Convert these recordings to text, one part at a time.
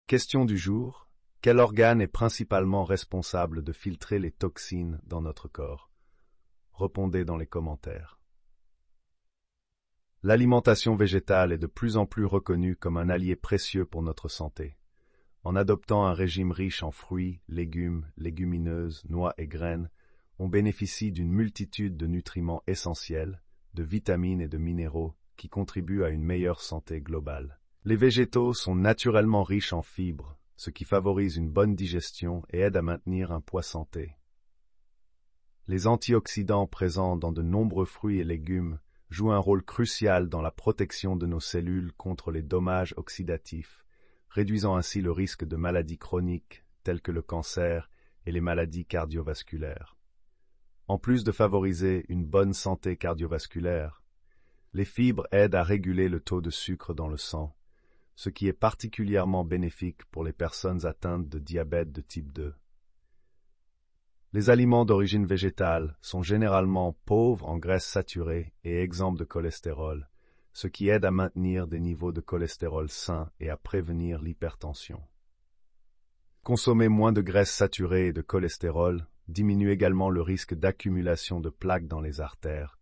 Question du jour. Quel organe est principalement responsable de filtrer les toxines dans notre corps? Répondez dans les commentaires. L'alimentation végétale est de plus en plus reconnue comme un allié précieux pour notre santé. En adoptant un régime riche en fruits, légumes, légumineuses, noix et graines, on bénéficie d'une multitude de nutriments essentiels, de vitamines et de minéraux qui contribuent à une meilleure santé globale. Les végétaux sont naturellement riches en fibres, ce qui favorise une bonne digestion et aide à maintenir un poids santé. Les antioxydants présents dans de nombreux fruits et légumes jouent un rôle crucial dans la protection de nos cellules contre les dommages oxydatifs, réduisant ainsi le risque de maladies chroniques telles que le cancer et les maladies cardiovasculaires. En plus de favoriser une bonne santé cardiovasculaire, les fibres aident à réguler le taux de sucre dans le sang, ce qui est particulièrement bénéfique pour les personnes atteintes de diabète de type 2. Les aliments d'origine végétale sont généralement pauvres en graisses saturées et exempts de cholestérol, ce qui aide à maintenir des niveaux de cholestérol sains et à prévenir l'hypertension. Consommer moins de graisses saturées et de cholestérol diminue également le risque d'accumulation de plaques dans les artères,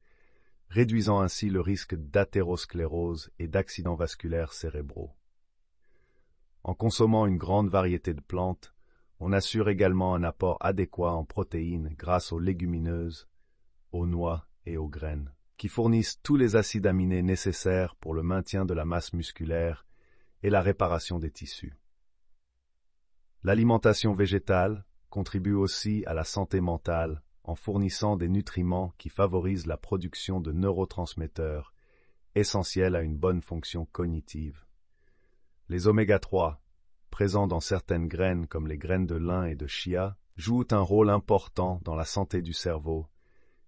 réduisant ainsi le risque d'athérosclérose et d'accidents vasculaires cérébraux. En consommant une grande variété de plantes, on assure également un apport adéquat en protéines grâce aux légumineuses, aux noix et aux graines, qui fournissent tous les acides aminés nécessaires pour le maintien de la masse musculaire et la réparation des tissus. L'alimentation végétale contribue aussi à la santé mentale en fournissant des nutriments qui favorisent la production de neurotransmetteurs, essentiels à une bonne fonction cognitive. Les oméga 3, présents dans certaines graines comme les graines de lin et de chia, jouent un rôle important dans la santé du cerveau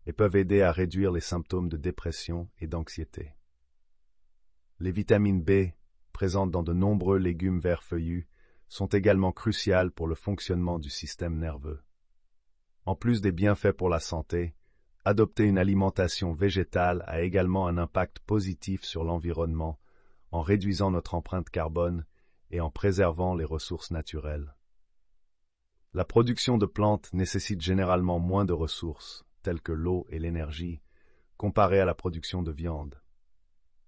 et peuvent aider à réduire les symptômes de dépression et d'anxiété. Les vitamines B, présentes dans de nombreux légumes verts feuillus, sont également cruciales pour le fonctionnement du système nerveux. En plus des bienfaits pour la santé, adopter une alimentation végétale a également un impact positif sur l'environnement en réduisant notre empreinte carbone et en préservant les ressources naturelles. La production de plantes nécessite généralement moins de ressources, telles que l'eau et l'énergie, comparée à la production de viande.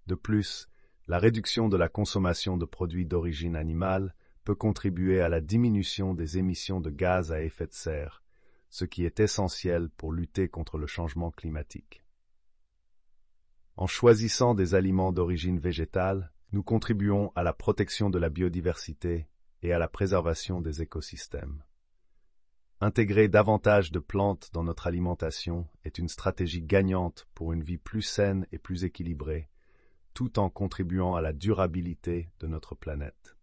De plus, la réduction de la consommation de produits d'origine animale peut contribuer à la diminution des émissions de gaz à effet de serre, ce qui est essentiel pour lutter contre le changement climatique. En choisissant des aliments d'origine végétale, nous contribuons à la protection de la biodiversité et à la préservation des écosystèmes. Intégrer davantage de plantes dans notre alimentation est une stratégie gagnante pour une vie plus saine et plus équilibrée, tout en contribuant à la durabilité de notre planète.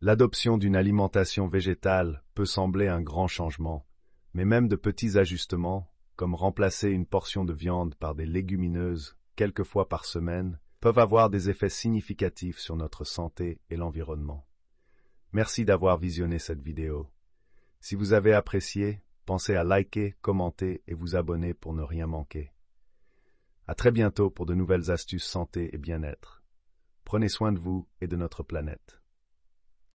L'adoption d'une alimentation végétale peut sembler un grand changement, mais même de petits ajustements, comme remplacer une portion de viande par des légumineuses quelques fois par semaine, peuvent avoir des effets significatifs sur notre santé et l'environnement. Merci d'avoir visionné cette vidéo. Si vous avez apprécié, pensez à liker, commenter et vous abonner pour ne rien manquer. À très bientôt pour de nouvelles astuces santé et bien-être. Prenez soin de vous et de notre planète.